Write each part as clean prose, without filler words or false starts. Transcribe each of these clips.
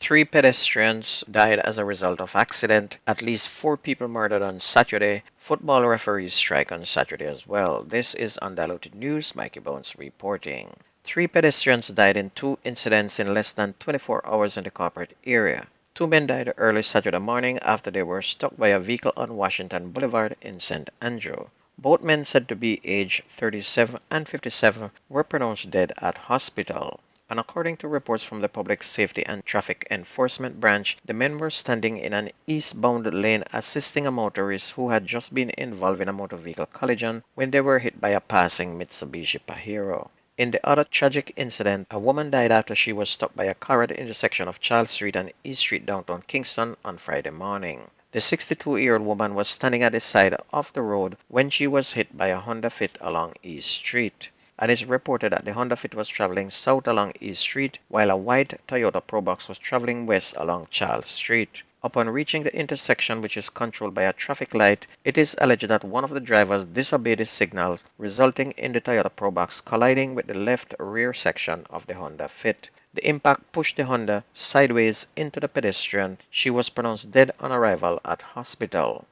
Three pedestrians died as a result of accident. At least 4 people murdered on Saturday. Football referees strike on Saturday as well. This is Undiluted News. Mikey Bones reporting. Three pedestrians died in two incidents in less than 24 hours in the corporate area. Two men died early Saturday morning after they were struck by a vehicle on Washington Boulevard in St. Andrew. Both men, said to be aged 37 and 57, were pronounced dead at hospital. And according to reports from the Public Safety and Traffic Enforcement Branch, the men were standing in an eastbound lane assisting a motorist who had just been involved in a motor vehicle collision when they were hit by a passing Mitsubishi Pajero. In the other tragic incident, a woman died after she was struck by a car at the intersection of Charles Street and East Street downtown Kingston on Friday morning. The 62-year-old woman was standing at the side of the road when she was hit by a Honda Fit along East Street. And it's reported that the Honda Fit was traveling south along East Street, while a white Toyota Probox was traveling west along Charles Street. Upon reaching the intersection, which is controlled by a traffic light, it is alleged that one of the drivers disobeyed the signals, resulting in the Toyota Probox colliding with the left rear section of the Honda Fit. The impact pushed the Honda sideways into the pedestrian. She was pronounced dead on arrival at hospital.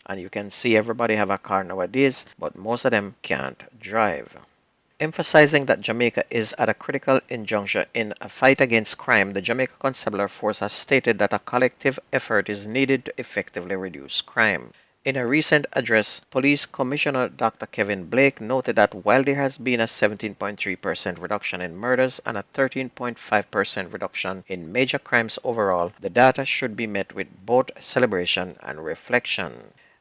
And you can see everybody have a car nowadays, but most of them can't drive. Emphasizing that Jamaica is at a critical juncture in a fight against crime, the Jamaica Constabulary Force has stated that a collective effort is needed to effectively reduce crime. In a recent address, Police Commissioner Dr. Kevin Blake noted that while there has been a 17.3% reduction in murders and a 13.5% reduction in major crimes overall, the data should be met with both celebration and reflection.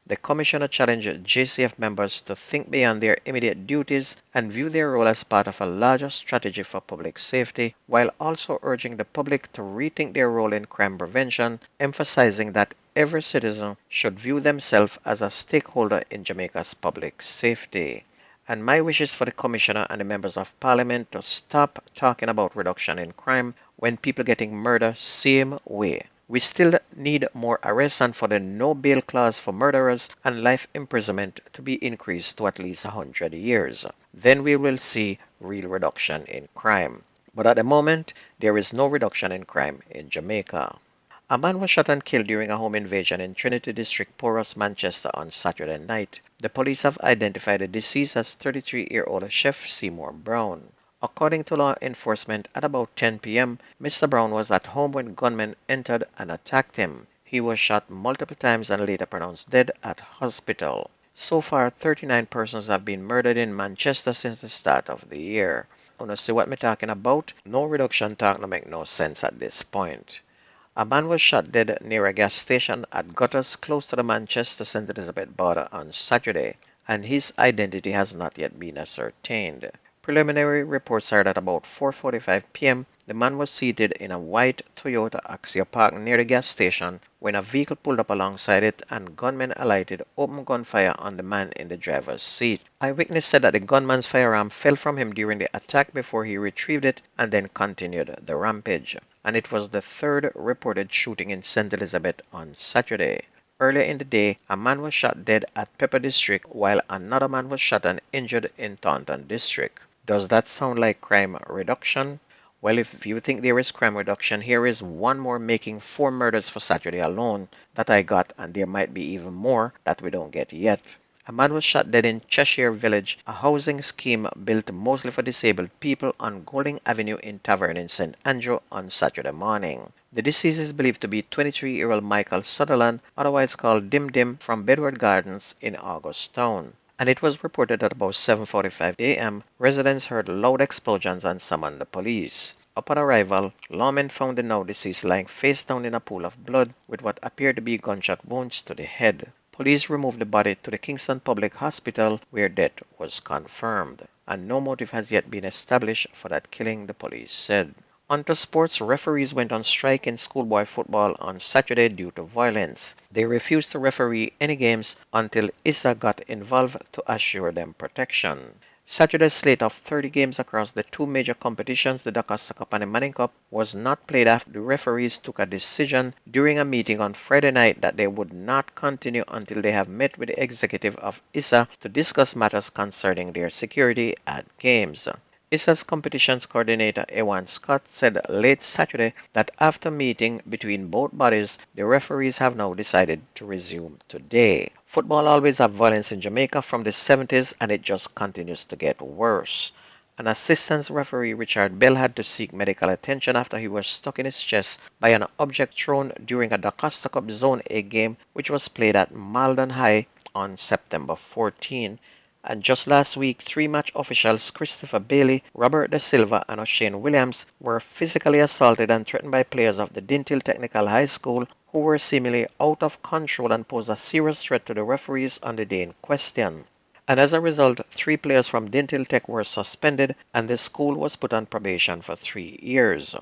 The Commissioner challenged JCF members to think beyond their immediate duties and view their role as part of a larger strategy for public safety, while also urging the public to rethink their role in crime prevention, emphasizing that every citizen should view themselves as a stakeholder in Jamaica's public safety. And my wish is for the Commissioner and the members of Parliament to stop talking about reduction in crime when people getting murdered same way. We still need more arrests, and for the no bail clause for murderers and life imprisonment to be increased to at least 100 years. Then we will see real reduction in crime. But at the moment, there is no reduction in crime in Jamaica. A man was shot and killed during a home invasion in Trinity District, Porous, Manchester on Saturday night. The police have identified the deceased as 33-year-old Chef Seymour Brown. According to law enforcement, at about 10 p.m., Mr. Brown was at home when gunmen entered and attacked him. He was shot multiple times and later pronounced dead at hospital. So far, 39 persons have been murdered in Manchester since the start of the year. Wanna see what me talking about? No reduction talk no make no sense at this point. A man was shot dead near a gas station at Gutters close to the Manchester-St. Elizabeth border on Saturday, and his identity has not yet been ascertained. Preliminary reports are that about 4:45 p.m., the man was seated in a white Toyota Axia parked near the gas station when a vehicle pulled up alongside it and gunmen alighted, opened gunfire on the man in the driver's seat. Eyewitness said that the gunman's firearm fell from him during the attack before he retrieved it and then continued the rampage. And it was the third reported shooting in St. Elizabeth on Saturday. Earlier in the day, a man was shot dead at Pepper District while another man was shot and injured in Taunton District. Does that sound like crime reduction? Well, if you think there is crime reduction, here is one more making 4 murders for Saturday alone that I got, and there might be even more that we don't get yet. A man was shot dead in Cheshire Village, a housing scheme built mostly for disabled people on Golding Avenue in Tavern in St. Andrew on Saturday morning. The deceased is believed to be 23-year-old Michael Sutherland, otherwise called Dim Dim, from Bedward Gardens in Augustown. And it was reported that about 7:45 a.m., residents heard loud explosions and summoned the police. Upon arrival, lawmen found the now deceased lying face down in a pool of blood with what appeared to be gunshot wounds to the head. Police removed the body to the Kingston Public Hospital where death was confirmed, and no motive has yet been established for that killing, the police said. Onto sports, referees went on strike in schoolboy football on Saturday due to violence. They refused to referee any games until ISA got involved to assure them protection. Saturday's slate of 30 games across the 2 major competitions, the DaCosta Cup and the Manning Cup, was not played after the referees took a decision during a meeting on Friday night that they would not continue until they have met with the executive of ISA to discuss matters concerning their security at games. ISA's competitions coordinator Ewan Scott said late Saturday that after meeting between both bodies, the referees have now decided to resume today. Football always had violence in Jamaica from the 70s and it just continues to get worse. An assistant referee, Richard Bell, had to seek medical attention after he was struck in his chest by an object thrown during a DaCosta Cup Zone A game which was played at Maldon High on September 14. And just last week, three match officials Christopher Bailey, Robert De Silva, and O'Shane Williams were physically assaulted and threatened by players of the Dintil Technical High School who were seemingly out of control and posed a serious threat to the referees on the day in question. And as a result, three players from Dintil Tech were suspended and the school was put on probation for 3 years.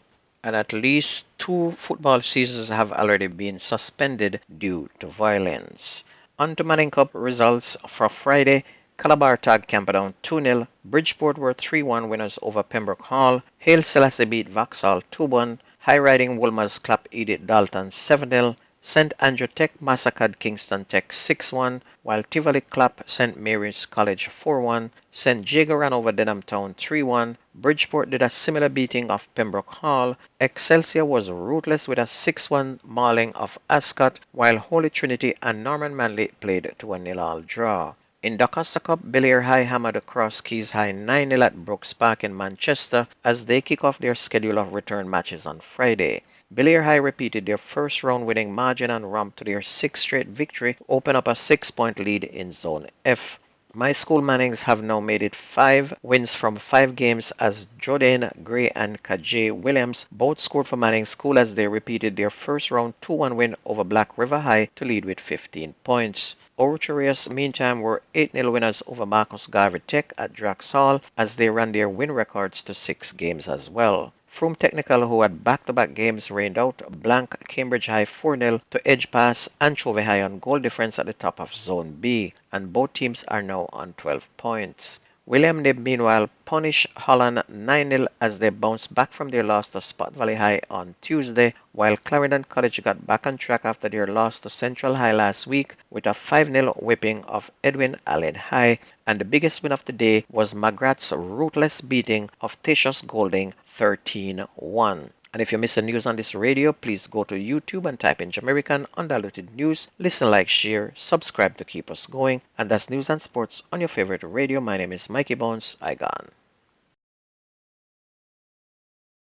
And at least two football seasons have already been suspended due to violence. On to Manning Cup results for Friday. Calabar tagged Camperdown 2-0. Bridgeport were 3-1 winners over Pembroke Hall. Haile Selassie beat Vauxhall 2-1. High Riding Wolmer's clapped Edith Dalton 7-0. St. Andrew Tech massacred Kingston Tech 6-1, while Tivoli clapped St. Mary's College 4-1. St. Jago ran over Denham Town 3-1. Bridgeport did a similar beating of Pembroke Hall. Excelsior was ruthless with a 6-1 mauling of Ascot, while Holy Trinity and Norman Manley played to a 0-0 draw. In DaCosta Cup, Belair High hammered Cross Keys High 9-0 at Brooks Park in Manchester as they kick off their schedule of return matches on Friday. Belair High repeated their first round winning margin and ramped to their sixth straight victory, open up a 6-point lead in Zone F. My School Mannings have now made it 5 wins from 5 games as Jordan Gray and Kajay Williams both scored for Manning School as they repeated their first round 2-1 win over Black River High to lead with 15 points. Orcharius, meantime, were 8-0 winners over Marcus Garvey Tech at Drax Hall as they ran their win records to 6 games as well. Frome Technical, who had back-to-back games, rained out blank Cambridge High 4-0 to edge past Anchovy High on goal difference at the top of Zone B, and both teams are now on 12 points. William Nib, meanwhile, punished Holland 9-0 as they bounced back from their loss to Spot Valley High on Tuesday, while Clarendon College got back on track after their loss to Central High last week with a 5-0 whipping of Edwin Allen High, and the biggest win of the day was Magrat's ruthless beating of Tatius Golding 13-1. And if you miss the news on this radio, please go to YouTube and type in Jamaican Undiluted News. Listen, like, share, subscribe to keep us going. And that's news and sports on your favorite radio. My name is Mikey Bones. I gone.